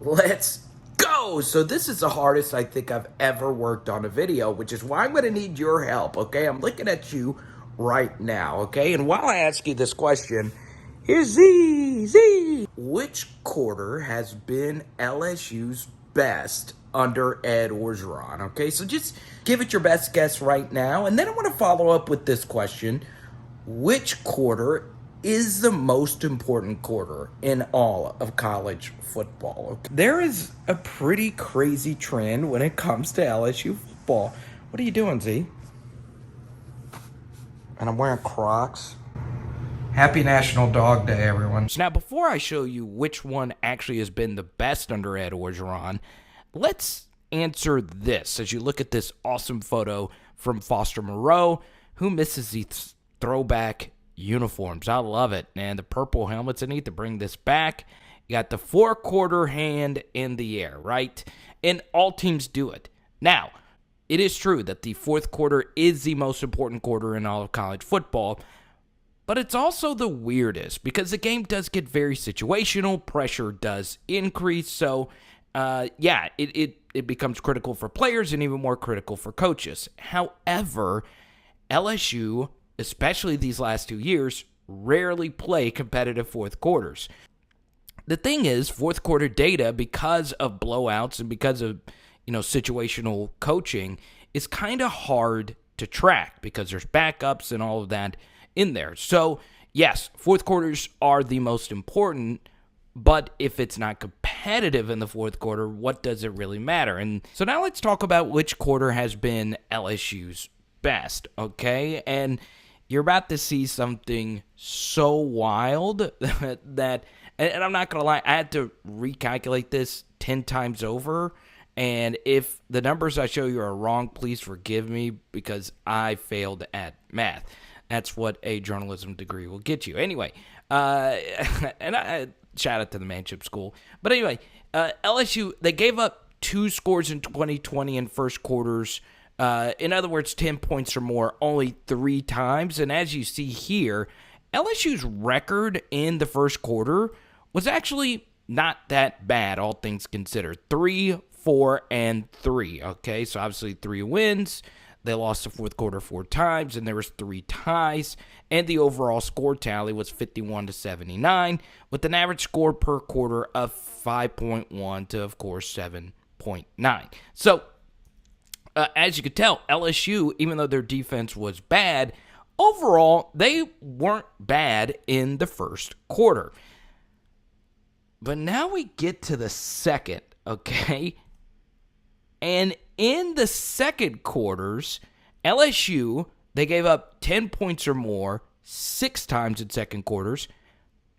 Let's go. So this is the hardest I think I've ever worked on a video, which is why I'm going to need your help, okay? I'm looking at you right now, okay? And while I ask you this question, here's Z. Which quarter has been LSU's best under Ed Orgeron, okay? So just give it your best guess right now. And then I want to follow up with this question. Which quarter is the most important quarter in all of college football? Okay. There is a pretty crazy trend when it comes to LSU football. What are you doing, Z? And I'm wearing Crocs. Happy National Dog Day, everyone. So now, before I show you which one actually has been the best under Ed Orgeron, let's answer this as you look at this awesome photo from Foster Moreau, who misses these throwback uniforms. I love it, man. The purple helmets, I need to bring this back. You got the four-quarter hand in the air, right? And all teams do it. Now, it is true that the fourth quarter is the most important quarter in all of college football, but it's also the weirdest because the game does get very situational. Pressure does increase. So, it becomes critical for players and even more critical for coaches. However, LSU, especially these last 2 years, rarely play competitive fourth quarters. The thing is, fourth quarter data, because of blowouts and because of, situational coaching, is kind of hard to track because there's backups and all of that in there. So, yes, fourth quarters are the most important, but if it's not competitive in the fourth quarter, what does it really matter? And so now let's talk about which quarter has been LSU's best, okay? And you're about to see something so wild that, and I'm not going to lie, I had to recalculate this 10 times over. And if the numbers I show you are wrong, please forgive me because I failed at math. That's what a journalism degree will get you. Anyway, and I shout out to the Manship School. But anyway, LSU, they gave up 2 scores in 2020 in first quarters. In other words, 10 points or more only 3 times. And as you see here, LSU's record in the first quarter was actually not that bad, all things considered. 3, 4, and 3. Okay, so obviously 3 wins. They lost the fourth quarter 4 times, and there was 3 ties. And the overall score tally was 51-79, with an average score per quarter of 5.1 to, of course, 7.9. So, as you could tell, LSU, even though their defense was bad, overall, they weren't bad in the first quarter. But now we get to the second, okay? And in the second quarters, LSU, they gave up 10 points or more 6 times in second quarters,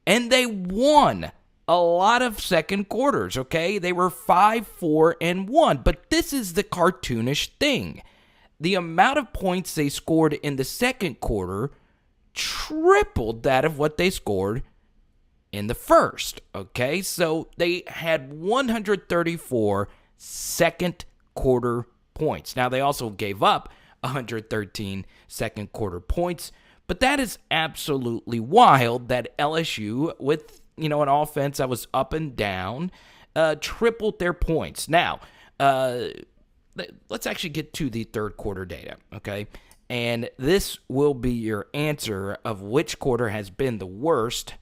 and they won a lot of second quarters, okay? They were 5-4-1, but this is the cartoonish thing. The amount of points they scored in the second quarter tripled that of what they scored in the first, okay? So they had 134 second quarter points. Now, they also gave up 113 second quarter points, but that is absolutely wild that LSU, with an offense that was up and down, tripled their points. Now, let's actually get to the third quarter data, okay? And this will be your answer of which quarter has been the worst,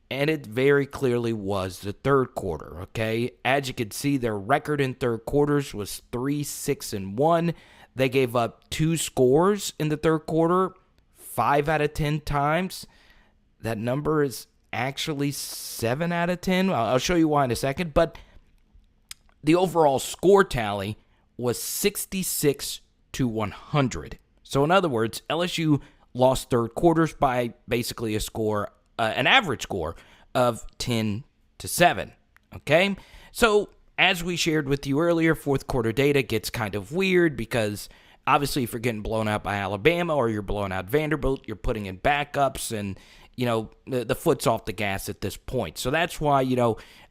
and it very clearly was the third quarter, okay? As you can see, their record in third quarters was 3-6-1. They gave up 2 scores in the third quarter, 5 out of 10 times. That number is actually 7 out of 10. I'll show you why in a second. But the overall score tally was 66-100. So in other words, LSU lost third quarters by basically a score, an average score of 10-7. Okay? So as we shared with you earlier, fourth quarter data gets kind of weird because obviously if you're getting blown out by Alabama or you're blowing out Vanderbilt, you're putting in backups and the foot's off the gas at this point. So that's why,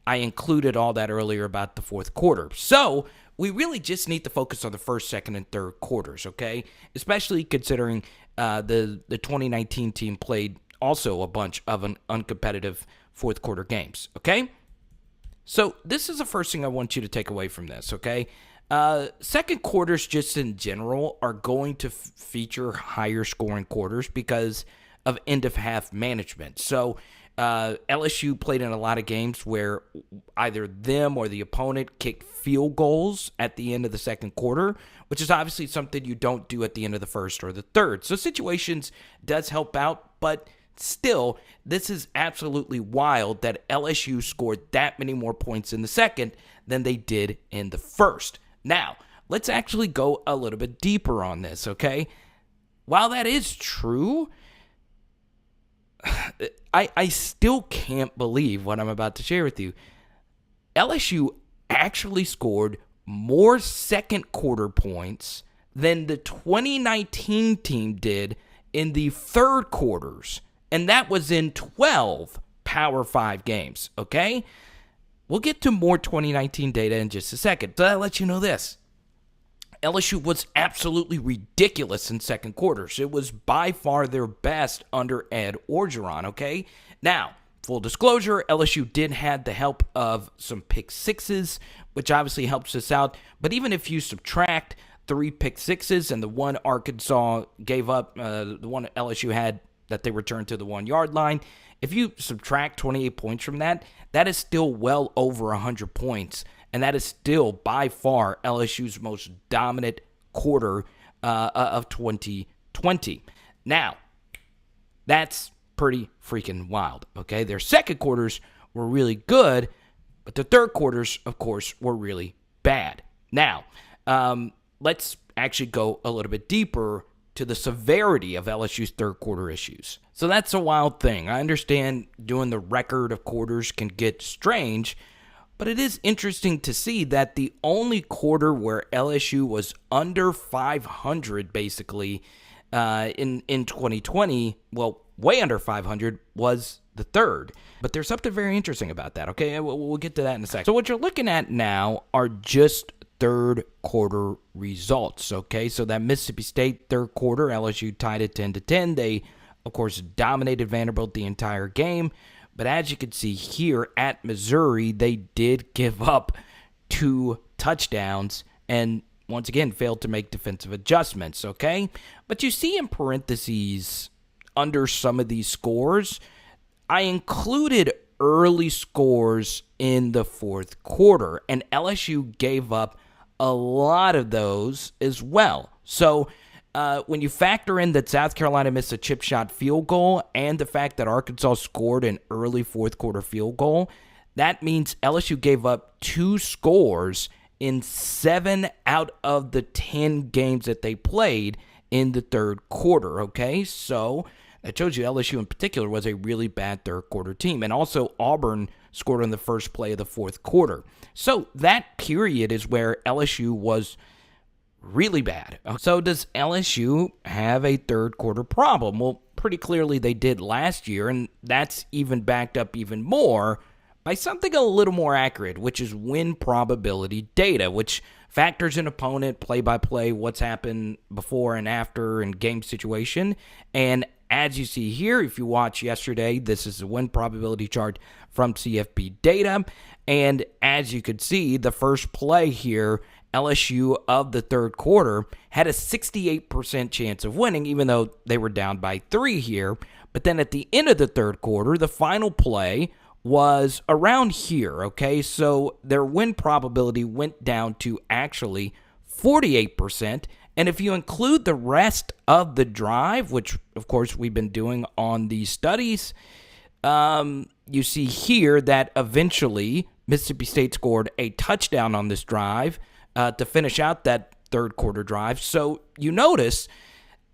I included all that earlier about the fourth quarter. So we really just need to focus on the first, second, and third quarters, okay? Especially considering the 2019 team played also a bunch of uncompetitive fourth quarter games, okay? So this is the first thing I want you to take away from this, okay? Second quarters just in general are going to feature higher scoring quarters because of end of half management. So LSU played in a lot of games where either them or the opponent kicked field goals at the end of the second quarter, which is obviously something you don't do at the end of the first or the third. So situations does help out, but still, this is absolutely wild that LSU scored that many more points in the second than they did in the first. Now, let's actually go a little bit deeper on this, okay? While that is true, I still can't believe what I'm about to share with you. LSU actually scored more second quarter points than the 2019 team did in the third quarters. And that was in 12 Power 5 games, okay? We'll get to more 2019 data in just a second, but I'll let you know this. LSU was absolutely ridiculous in second quarters. It was by far their best under Ed Orgeron, okay? Now, full disclosure, LSU did have the help of some pick sixes, which obviously helps us out. But even if you subtract 3 pick sixes and the one Arkansas gave up, the one LSU had that they returned to the 1 yard line, if you subtract 28 points from that, that is still well over 100 points. And that is still by far LSU's most dominant quarter of 2020. Now, that's pretty freaking wild, okay? Their second quarters were really good, but the third quarters, of course, were really bad. Now, let's actually go a little bit deeper to the severity of LSU's third quarter issues. So that's a wild thing. I understand doing the record of quarters can get strange, but it is interesting to see that the only quarter where LSU was under 500 basically in 2020, well, way under 500, was the third. But there's something very interesting about that, okay? We'll get to that in a second. So what you're looking at now are just third quarter results, okay? So that Mississippi State third quarter, LSU tied it 10-10. They, of course, dominated Vanderbilt the entire game. But as you can see here at Missouri, they did give up 2 touchdowns and once again failed to make defensive adjustments, okay? But you see in parentheses under some of these scores, I included early scores in the fourth quarter, and LSU gave up a lot of those as well. So when you factor in that South Carolina missed a chip shot field goal and the fact that Arkansas scored an early fourth quarter field goal, that means LSU gave up 2 scores in 7 out of the 10 games that they played in the third quarter, okay? So that shows you LSU in particular was a really bad third quarter team. And also Auburn scored on the first play of the fourth quarter. So that period is where LSU was really bad. So does LSU have a third quarter problem? Well, pretty clearly they did last year, and that's even backed up even more by something a little more accurate, which is win probability data, which factors in opponent, play-by-play, what's happened before and after in game situation. And as you see here, if you watch yesterday, this is a win probability chart from CFP data. And as you could see, the first play here, LSU of the third quarter had a 68% chance of winning, even though they were down by 3 here. But then at the end of the third quarter, the final play was around here, okay? So their win probability went down to actually 48%. And if you include the rest of the drive, which, of course, we've been doing on these studies, you see here that eventually Mississippi State scored a touchdown on this drive to finish out that third quarter drive. So you notice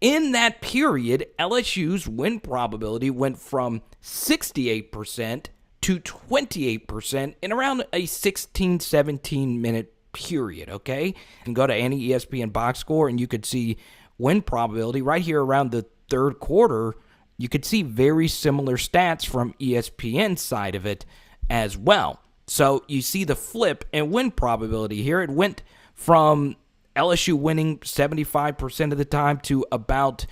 in that period, LSU's win probability went from 68% to 28% in around a 16, 17-minute period, okay? You can go to any ESPN box score and you could see win probability right here around the third quarter. You could see very similar stats from ESPN's side of it as well. So you see the flip and win probability here. It went from LSU winning 75% of the time to about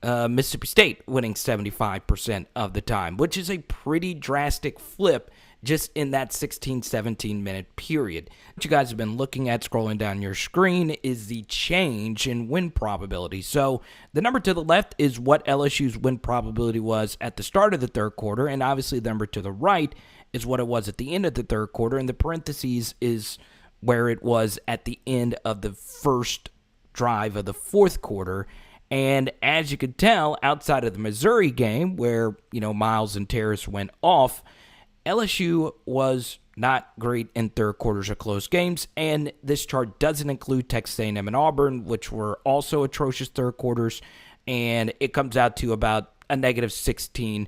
Mississippi State winning 75% of the time, which is a pretty drastic flip just in that 16, 17-minute period. What you guys have been looking at scrolling down your screen is the change in win probability. So the number to the left is what LSU's win probability was at the start of the third quarter, and obviously the number to the right is what it was at the end of the third quarter, and the parentheses is where it was at the end of the first drive of the fourth quarter. And as you could tell, outside of the Missouri game where, Miles and Terrace went off, LSU was not great in third quarters of close games, and this chart doesn't include Texas A&M and Auburn, which were also atrocious third quarters, and it comes out to about a negative 16%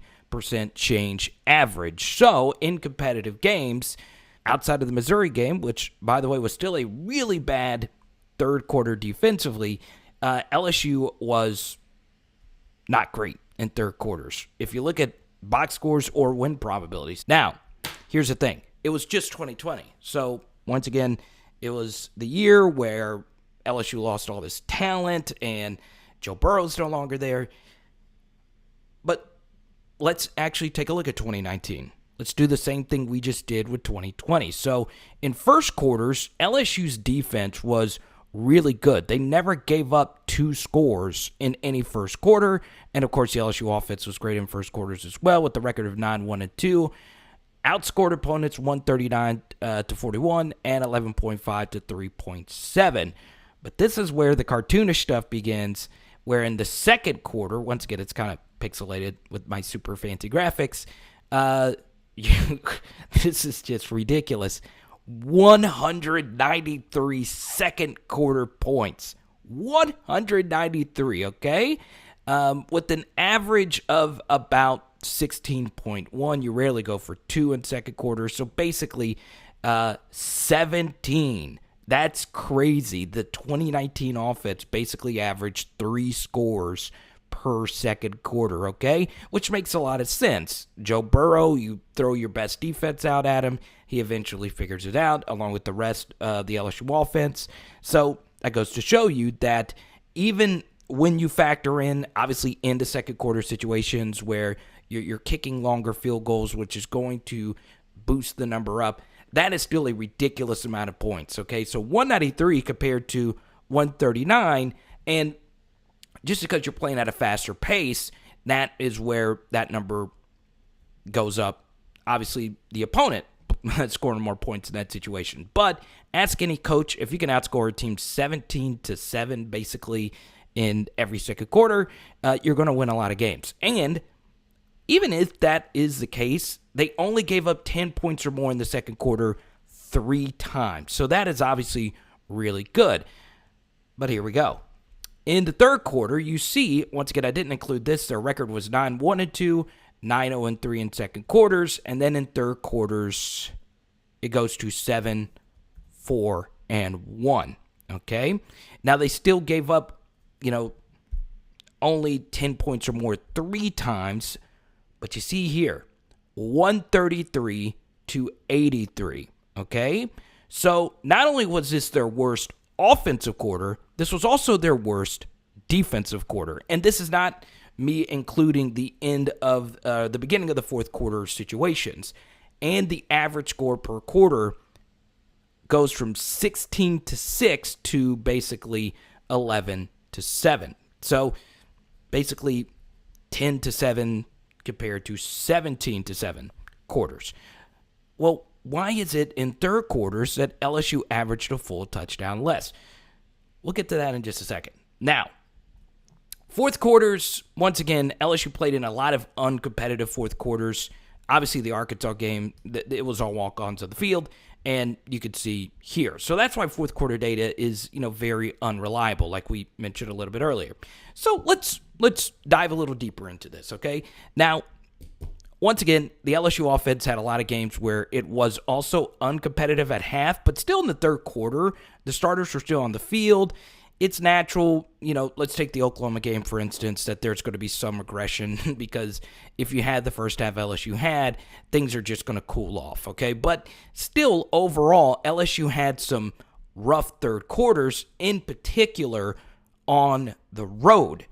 change average. So in competitive games, outside of the Missouri game, which, by the way, was still a really bad third quarter defensively, LSU was not great in third quarters. If you look at box scores or win probabilities. Now, here's the thing. It was just 2020. So, once again, it was the year where LSU lost all this talent and Joe Burrow's no longer there. But let's actually take a look at 2019. Let's do the same thing we just did with 2020. So, in first quarters, LSU's defense was really good. They never gave up 2 scores in any first quarter. And, of course, the LSU offense was great in first quarters as well with the record of 9-1-2. Outscored opponents 139 to 41 and 11.5 to 3.7. But this is where the cartoonish stuff begins, where in the second quarter, once again, it's kind of pixelated with my super fancy graphics. This is just ridiculous. 193 second quarter points. 193, okay? With an average of about 16.1. You rarely go for 2 in second quarter. So basically, 17. That's crazy. The 2019 offense basically averaged 3 scores per second quarter, okay? Which makes a lot of sense. Joe Burrow, you throw your best defense out at him, he eventually figures it out, along with the rest of the LSU offense. So that goes to show you that even when you factor in, obviously, into second quarter situations where you're kicking longer field goals, which is going to boost the number up, that is still a ridiculous amount of points, okay? So 193 compared to 139, and just because you're playing at a faster pace, that is where that number goes up. Obviously, the opponent scoring more points in that situation. But ask any coach, if you can outscore a team 17-7 basically in every second quarter, you're going to win a lot of games. And even if that is the case, they only gave up 10 points or more in the second quarter 3 times. So that is obviously really good. But here we go. In the third quarter, you see, once again, I didn't include this, their record was 9-1-2, 9-0-3 in second quarters, and then in third quarters, it goes to 7-4-1, okay? Now, they still gave up, only 10 points or more 3 times, but you see here, 133 to 83, okay? So, not only was this their worst offensive quarter, this was also their worst defensive quarter. And this is not me including the end of the beginning of the fourth quarter situations. And the average score per quarter goes from 16-6 to basically 11-7. So basically 10-7 compared to 17-7 quarters. Well, why is it in third quarters that LSU averaged a full touchdown less? We'll get to that in just a second. Now, fourth quarters, once again, LSU played in a lot of uncompetitive fourth quarters. Obviously, the Arkansas game, it was all walk-ons of the field, and you could see here. So that's why fourth quarter data is, very unreliable, like we mentioned a little bit earlier. So let's dive a little deeper into this, okay? Now, once again, the LSU offense had a lot of games where it was also uncompetitive at half, but still in the third quarter, the starters were still on the field. It's natural, let's take the Oklahoma game, for instance, that there's going to be some regression because if you had the first half LSU had, things are just going to cool off, okay? But still, overall, LSU had some rough third quarters, in particular on the road,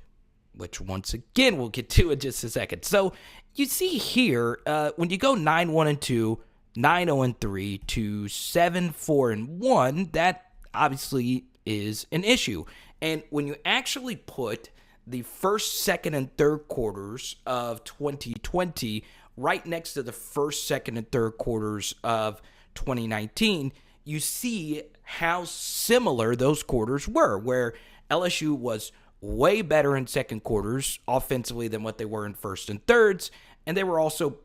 which once again we'll get to in just a second. So you see here, when you go 9-1-2, 9-0-3 to 7-4-1, that obviously is an issue. And when you actually put the first, second, and third quarters of 2020 right next to the first, second, and third quarters of 2019, you see how similar those quarters were, where LSU was way better in second quarters offensively than what they were in first and thirds, and they were also,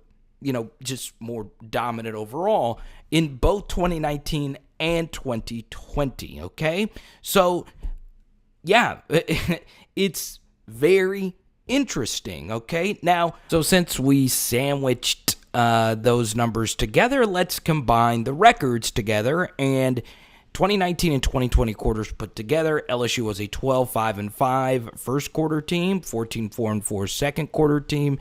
just more dominant overall in both 2019 and 2020, okay? So, yeah, it's very interesting, okay? Now, so since we sandwiched those numbers together, let's combine the records together. And 2019 and 2020 quarters put together, LSU was a 12-5-5 first quarter team, 14-4-4 second quarter team,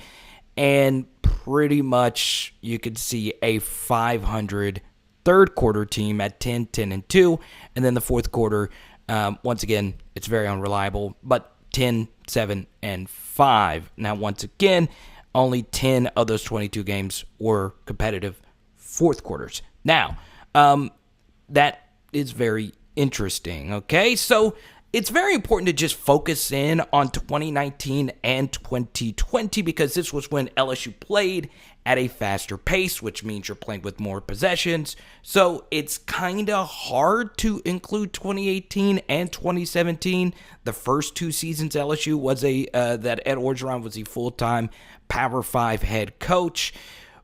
and pretty much you could see a 500 third quarter team at 10-10-2, and then the fourth quarter, once again, it's very unreliable, but 10-7-5. Now, once again, only 10 of those 22 games were competitive fourth quarters. Now, that is very interesting, okay? So it's very important to just focus in on 2019 and 2020 because this was when LSU played at a faster pace, which means you're playing with more possessions. So it's kind of hard to include 2018 and 2017. The first two seasons LSU was that Ed Orgeron was a full-time Power 5 head coach.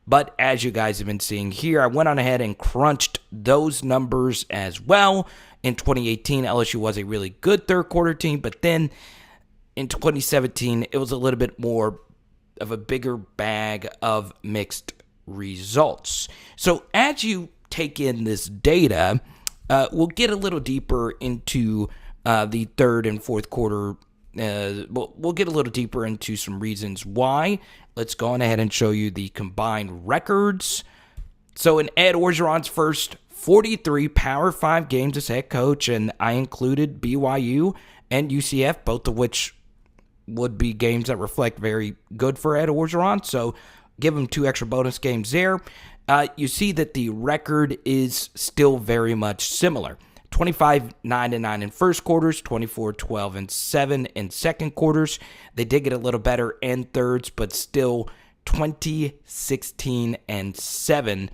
But as you guys have been seeing here, I went on ahead and crunched those numbers as well. In 2018, LSU was a really good third quarter team, but then in 2017, it was a little bit more of a bigger bag of mixed results. So as you take in this data, we'll get a little deeper into the third and fourth quarter. We'll get a little deeper into some reasons why. Let's go on ahead and show you the combined records. So in Ed Orgeron's first 43 Power 5 games as head coach, and I included BYU and UCF, both of which would be games that reflect very good for Ed Orgeron, so give him 2 extra bonus games there. You see that the record is still very much similar. 25-9-9 in first quarters, 24-12-7 in second quarters. They did get a little better in thirds, but still 20-16-7.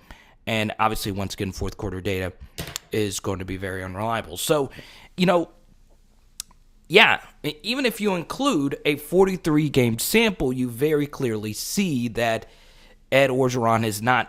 And obviously, once again, fourth quarter data is going to be very unreliable. So, yeah, even if you include a 43-game sample, you very clearly see that Ed Orgeron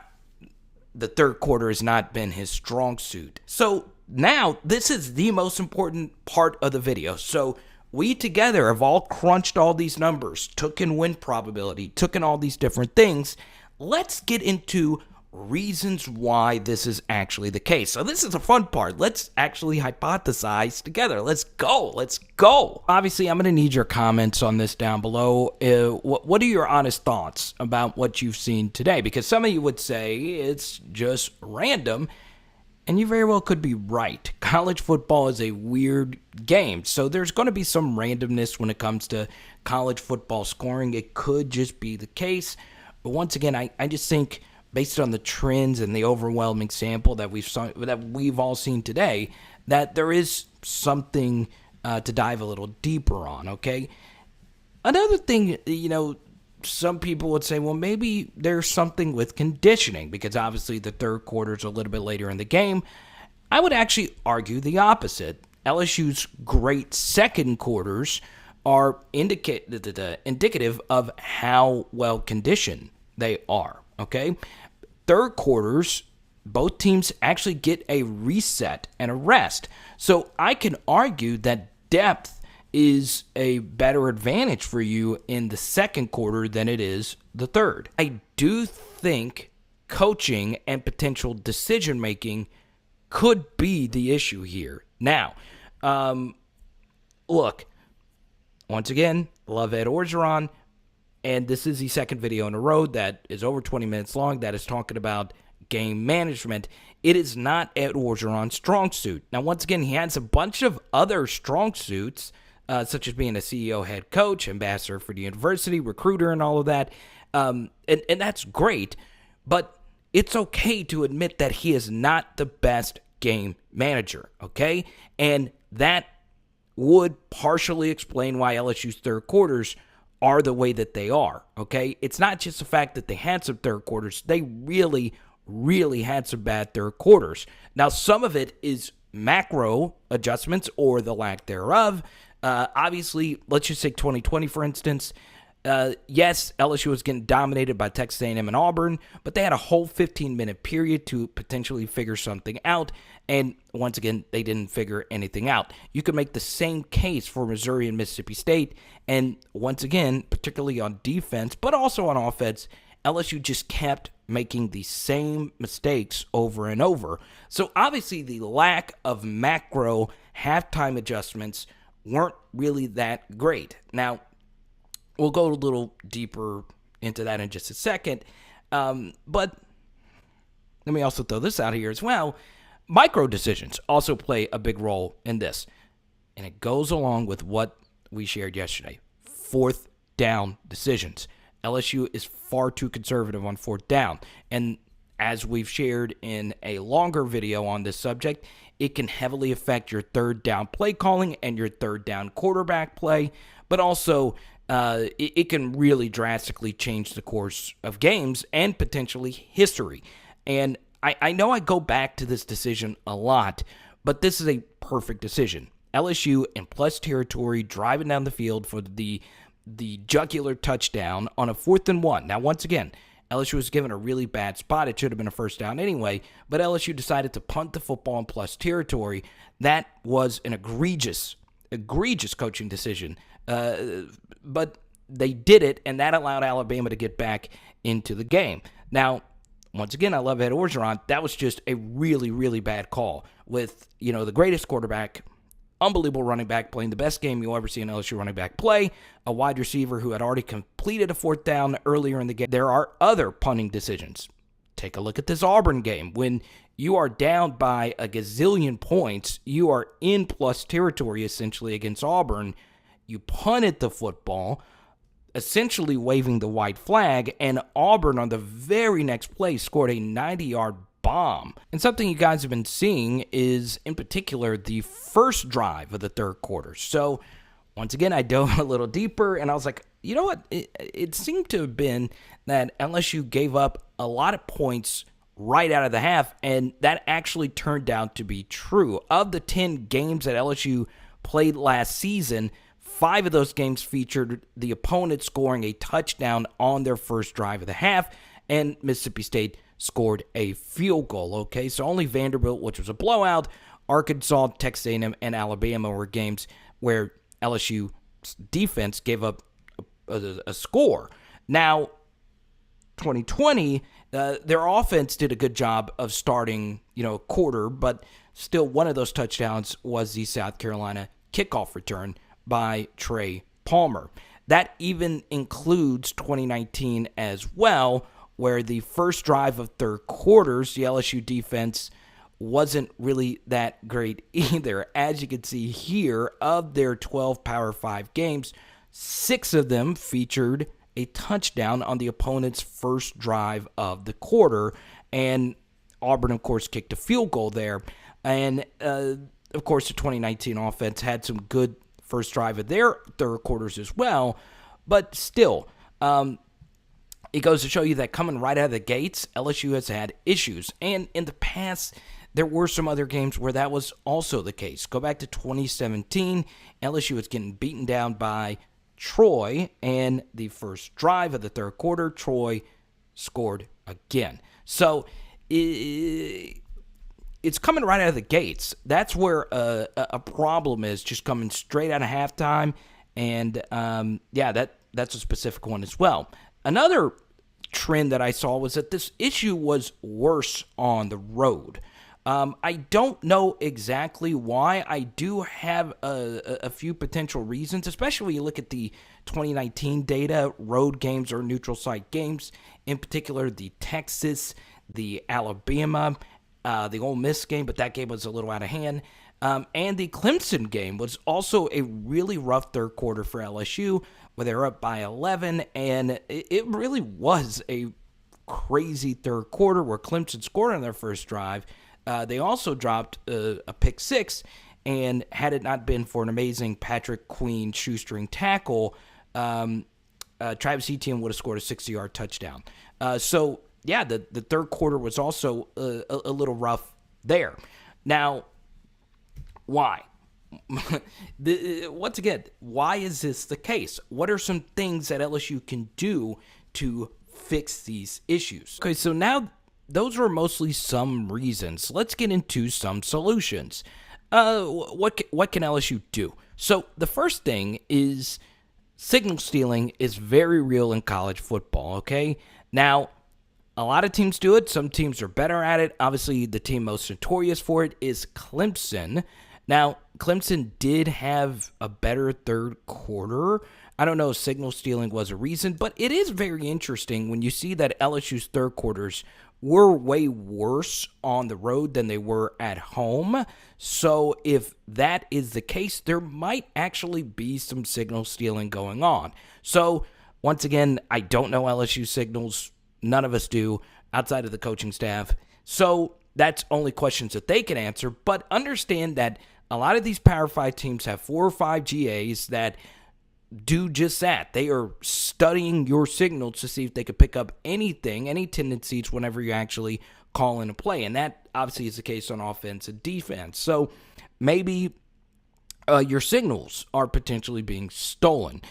the third quarter has not been his strong suit. So now, this is the most important part of the video. So we together have all crunched all these numbers, took in win probability, took in all these different things. Let's get into reasons why this is actually the case. So this is the fun part. Let's actually hypothesize together. Let's go. Obviously, I'm going to need your comments on this down below. What are your honest thoughts about what you've seen today? Because some of you would say it's just random, and you very well could be right. College football is a weird game, so there's going to be some randomness when it comes to college football scoring. It could just be the case. But once again, I just think based on the trends and the overwhelming sample that we've all seen today, that there is something to dive a little deeper on, okay? Another thing, some people would say, well, maybe there's something with conditioning because obviously the third quarter is a little bit later in the game. I would actually argue the opposite. LSU's great second quarters are indicative of how well conditioned they are, okay? Third quarters, both teams actually get a reset and a rest. So I can argue that depth is a better advantage for you in the second quarter than it is the third. I do think coaching and potential decision-making could be the issue here. Now, look, once again, love Ed Orgeron, and this is the second video in a row that is over 20 minutes long that is talking about game management. It is not Ed Orgeron's strong suit. Now, once again, he has a bunch of other strong suits, such as being a CEO, head coach, ambassador for the university, recruiter, and all of that. And that's great. But it's okay to admit that he is not the best game manager, okay? And that would partially explain why LSU's third quarters are the way that they are, okay? It's not just the fact that they had some third quarters. They really, really had some bad third quarters. Now, some of it is macro adjustments or the lack thereof. Obviously, let's just take 2020, for instance. Yes, LSU was getting dominated by Texas A&M and Auburn, but they had a whole 15-minute period to potentially figure something out, and once again, they didn't figure anything out. You could make the same case for Missouri and Mississippi State, and once again, particularly on defense, but also on offense, LSU just kept making the same mistakes over and over. So obviously, the lack of macro halftime adjustments weren't really that great. Now, we'll go a little deeper into that in just a second. But let me also throw this out here as well. Micro decisions also play a big role in this. And it goes along with what we shared yesterday. Fourth down decisions. LSU is far too conservative on fourth down. And as we've shared in a longer video on this subject, it can heavily affect your third down play calling and your third down quarterback play. But also, it can really drastically change the course of games and potentially history. And I know I go back to this decision a lot, but this is a perfect decision. LSU in plus territory, driving down the field for the jugular touchdown on a 4th and 1. Now, once again, LSU was given a really bad spot. It should have been a first down anyway, but LSU decided to punt the football in plus territory. That was an egregious coaching decision. But they did it, and that allowed Alabama to get back into the game. Now, once again, I love Ed Orgeron. That was just a really, really bad call with, the greatest quarterback, unbelievable running back, playing the best game you'll ever see an LSU running back play, a wide receiver who had already completed a fourth down earlier in the game. There are other punting decisions. Take a look at this Auburn game. When you are down by a gazillion points, you are in plus territory essentially against Auburn. You punted the football, essentially waving the white flag, and Auburn on the very next play scored a 90-yard bomb. And something you guys have been seeing is, in particular, the first drive of the third quarter. So, once again, I dove a little deeper, and I was like, you know what? It seemed to have been that LSU gave up a lot of points right out of the half, and that actually turned out to be true. Of the 10 games that LSU played last season, 5 of those games featured the opponent scoring a touchdown on their first drive of the half, and Mississippi State scored a field goal, okay? So only Vanderbilt, which was a blowout, Arkansas, Texas A&M, and Alabama were games where LSU defense gave up a score. Now, 2020, their offense did a good job of starting, a quarter, but still one of those touchdowns was the South Carolina kickoff return by Trey Palmer. That even includes 2019 as well, where the first drive of third quarters, the LSU defense wasn't really that great either. As you can see here, of their 12 Power 5 games, 6 of them featured a touchdown on the opponent's first drive of the quarter, and Auburn, of course, kicked a field goal there. And, of course, the 2019 offense had some good first drive of their third quarters as well, but still, it goes to show you that coming right out of the gates, LSU has had issues, and in the past, there were some other games where that was also the case. Go back to 2017, LSU was getting beaten down by Troy, and the first drive of the third quarter, Troy scored again. So, it's coming right out of the gates. That's where a problem is, just coming straight out of halftime. And, that's a specific one as well. Another trend that I saw was that this issue was worse on the road. I don't know exactly why. I do have a few potential reasons, especially when you look at the 2019 data, road games or neutral site games, in particular the Texas, the Alabama, the Ole Miss game, but that game was a little out of hand. And the Clemson game was also a really rough third quarter for LSU, where they were up by 11, and it really was a crazy third quarter where Clemson scored on their first drive. They also dropped a pick six, and had it not been for an amazing Patrick Queen shoestring tackle, Travis Etienne would have scored a 60-yard touchdown. So, yeah, the third quarter was also a little rough there. Now, why? Once again, why is this the case? What are some things that LSU can do to fix these issues? Okay, so now those are mostly some reasons. Let's get into some solutions. What can LSU do? So the first thing is signal stealing is very real in college football, okay? Now, a lot of teams do it. Some teams are better at it. Obviously, the team most notorious for it is Clemson. Now, Clemson did have a better third quarter. I don't know if signal stealing was a reason, but it is very interesting when you see that LSU's third quarters were way worse on the road than they were at home. So if that is the case, there might actually be some signal stealing going on. So once again, I don't know LSU signals. None of us do outside of the coaching staff. So that's only questions that they can answer. But understand that a lot of these Power 5 teams have 4 or 5 GAs that do just that. They are studying your signals to see if they could pick up anything, any tendencies whenever you actually call in a play. And that obviously is the case on offense and defense. So maybe your signals are potentially being stolen.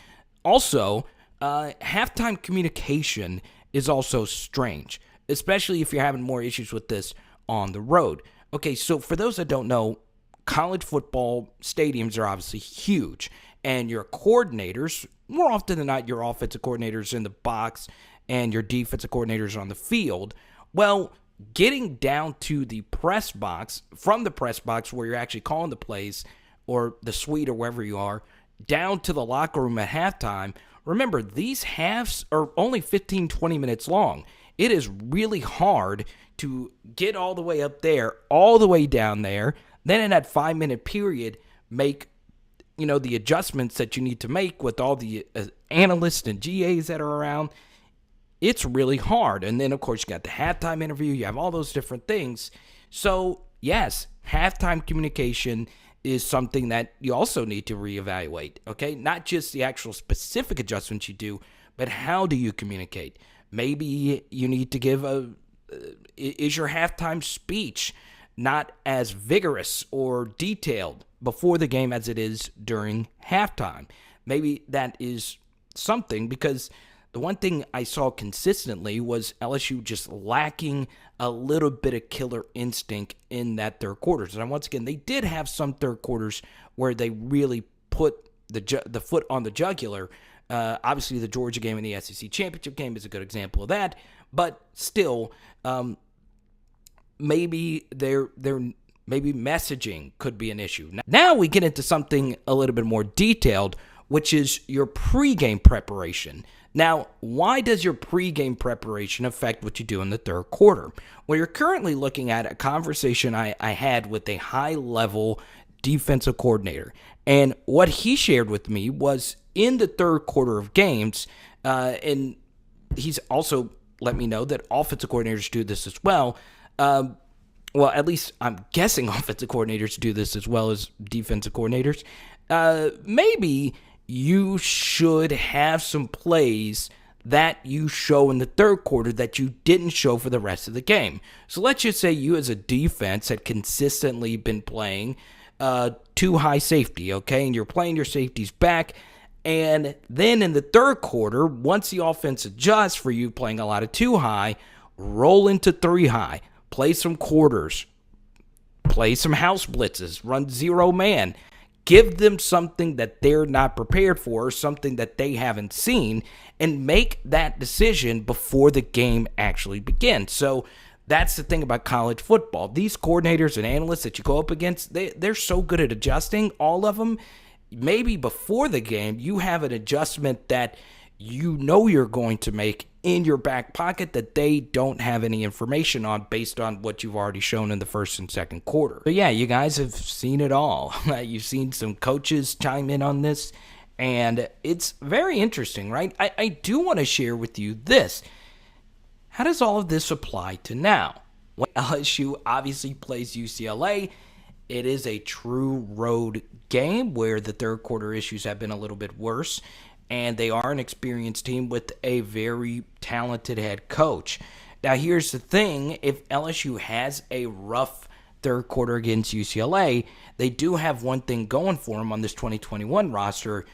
Also, halftime communication is also strange, especially if you're having more issues with this on the road. Okay, so for those that don't know, college football stadiums are obviously huge, and your coordinators, more often than not, your offensive coordinators in the box and your defensive coordinators on the field, well, getting down to the press box, from the press box where you're actually calling the plays, or the suite or wherever you are, down to the locker room at halftime. Remember, these halves are only 15, 20 minutes long. It is really hard to get all the way up there, all the way down there, then in that 5-minute period, make the adjustments that you need to make with all the analysts and GAs that are around. It's really hard. And then, of course, you got the halftime interview. You have all those different things. So, yes, halftime communication is something that you also need to reevaluate, okay? Not just the actual specific adjustments you do, but how do you communicate? Maybe you need to give is your halftime speech not as vigorous or detailed before the game as it is during halftime? Maybe that is something, because the one thing I saw consistently was LSU just lacking a little bit of killer instinct in that third quarters. And once again, they did have some third quarters where they really put the foot on the jugular. Obviously, the Georgia game and the SEC championship game is a good example of that. But still, maybe maybe messaging could be an issue. Now we get into something a little bit more detailed, which is your pregame preparation. Now, why does your pregame preparation affect what you do in the third quarter? Well, you're currently looking at a conversation I had with a high-level defensive coordinator, and what he shared with me was in the third quarter of games, and he's also let me know that offensive coordinators do this as well. Well, at least I'm guessing offensive coordinators do this as well as defensive coordinators. Maybe you should have some plays that you show in the third quarter that you didn't show for the rest of the game. So let's just say you as a defense had consistently been playing too high safety, okay? And you're playing your safeties back. And then in the third quarter, once the offense adjusts for you playing a lot of too high, roll into 3 high. Play some quarters, play some house blitzes, run 0 man. Give them something that they're not prepared for, something that they haven't seen, and make that decision before the game actually begins. So that's the thing about college football. These coordinators and analysts that you go up against, they're so good at adjusting, all of them. Maybe before the game, you have an adjustment that you know you're going to make in your back pocket that they don't have any information on based on what you've already shown in the first and second quarter. So yeah, you guys have seen it all. You've seen some coaches chime in on this, and it's very interesting, right? I do want to share with you this. how does all of this apply to now? When LSU obviously plays UCLA, it is a true road game where the third quarter issues have been a little bit worse, and they are an experienced team with a very talented head coach. Now, here's the thing. If LSU has a rough third quarter against UCLA, they do have one thing going for them on this 2021 roster,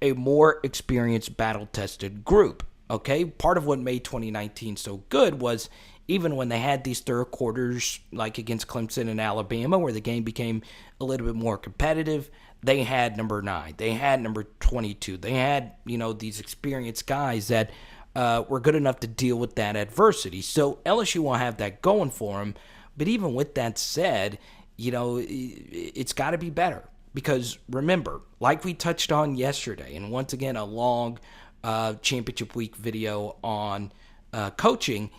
a more experienced, battle-tested group. Okay, part of what made 2019 so good was even when they had these third quarters, like against Clemson and Alabama, where the game became a little bit more competitive, they had number 9, they had number 22, they had, these experienced guys that were good enough to deal with that adversity. So LSU will have that going for them. But even with that said, it's got to be better. Because remember, like we touched on yesterday, and once again, a long championship week video on coaching,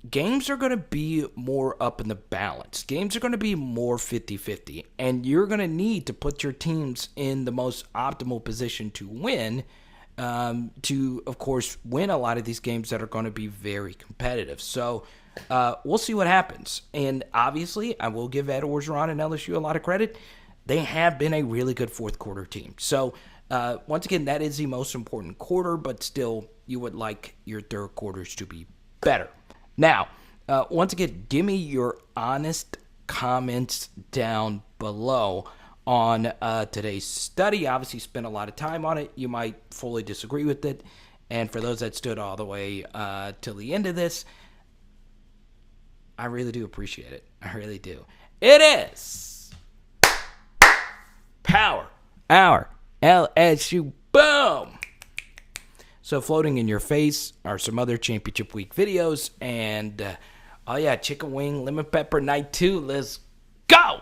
games are going to be more up in the balance. Games are going to be more 50-50. And you're going to need to put your teams in the most optimal position to win, to, of course, win a lot of these games that are going to be very competitive. So we'll see what happens. And obviously, I will give Ed Orgeron and LSU a lot of credit. They have been a really good fourth quarter team. So once again, that is the most important quarter, but still, you would like your third quarters to be better. Now, once again, give me your honest comments down below on today's study. Obviously, spent a lot of time on it. You might fully disagree with it. And for those that stood all the way till the end of this, I really do appreciate it. I really do. It is Power Hour LSU. Boom! So floating in your face are some other championship week videos. And, chicken wing, lemon pepper night 2. Let's go!